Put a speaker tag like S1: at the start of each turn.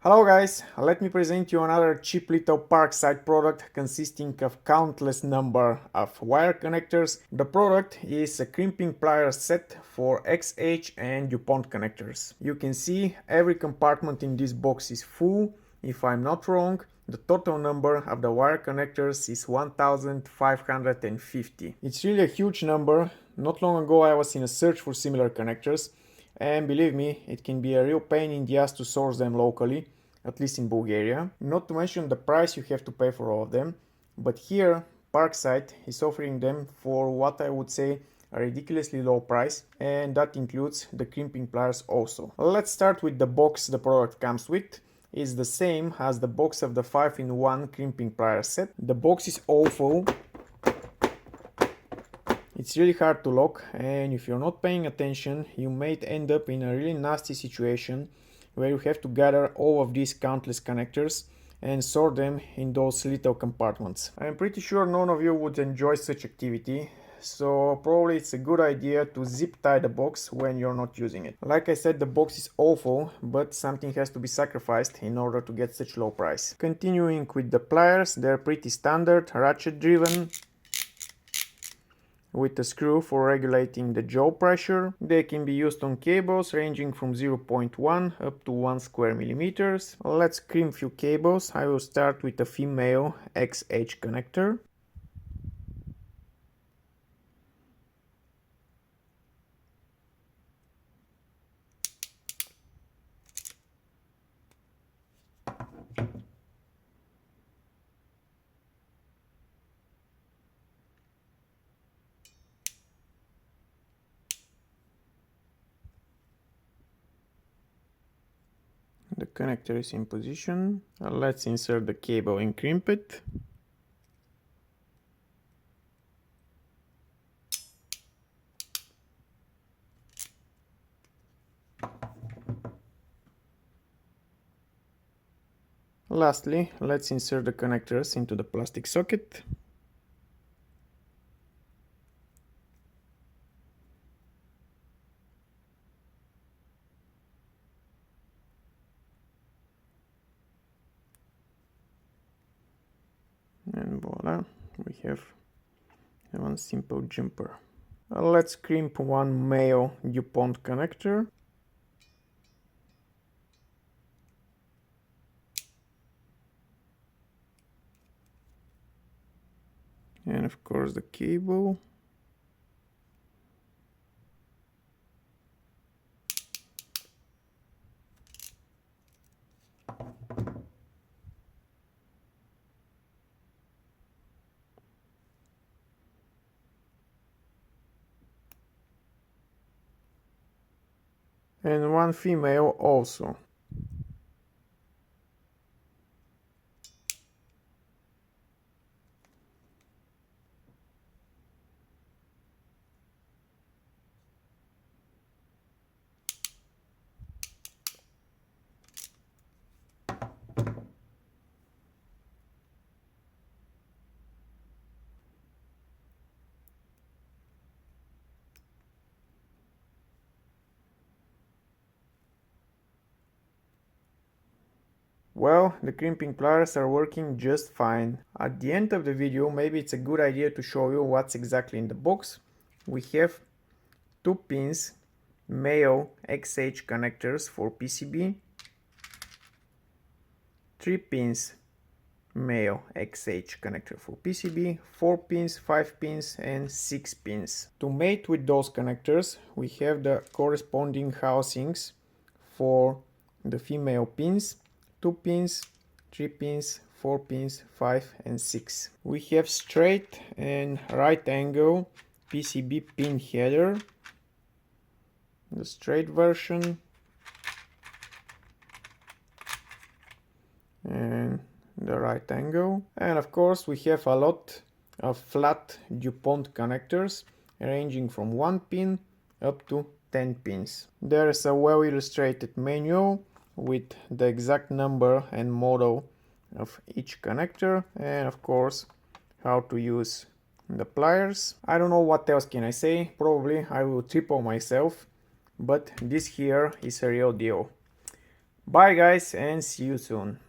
S1: Hello guys, let me present you another cheap little Parkside product consisting of countless number of wire connectors. The product is a crimping pliers set for XH and Dupont connectors. You can see every compartment in this box is full. If I'm not wrong, the total number of the wire connectors is 1550. It's really a huge number. Not long ago I was in a search for similar connectors, and believe me, it can be a real pain in the ass to source them locally, at least in Bulgaria. Not to mention the price you have to pay for all of them. But here, Parkside is offering them for what I would say a ridiculously low price, and that includes the crimping pliers also. Let's start with the box the product comes with. It's the same as the box of the 5-in-1 crimping pliers set. The box is awful. It's really hard to lock, and if you're not paying attention, you may end up in a really nasty situation where you have to gather all of these countless connectors and sort them in those little compartments. I'm pretty sure none of you would enjoy such activity, so probably it's a good idea to zip tie the box when you're not using it. Like I said, the box is awful, but something has to be sacrificed in order to get such low price. Continuing with the pliers, they're pretty standard, ratchet driven, with a screw for regulating the jaw pressure. They can be used on cables ranging from 0.1 up to 1 square millimeters. Let's crimp few cables. I will start with a female XH connector. The connector is in position. Let's insert the cable and crimp it. Lastly, let's insert the connectors into the plastic socket. And voila, we have one simple jumper. Let's crimp one male Dupont connector. And of course the cable. And one female also. Well, the crimping pliers are working just fine. At the end of the video, maybe it's a good idea to show you what's exactly in the box. We have 2 pins, male XH connectors for PCB, 3 pins, male XH connector for PCB, 4 pins, 5 pins and 6 pins. To mate with those connectors, we have the corresponding housings for the female pins. 2 pins, 3 pins, 4 pins, 5 and 6. We have straight and right angle PCB pin header, the straight version, and the right angle. And of course we have a lot of flat Dupont connectors ranging from 1 pin up to 10 pins. There is a well illustrated manual with the exact number and model of each connector, and of course how to use the pliers. I don't know what else can I say, probably I will triple myself, but this here is a real deal. Bye guys and see you soon.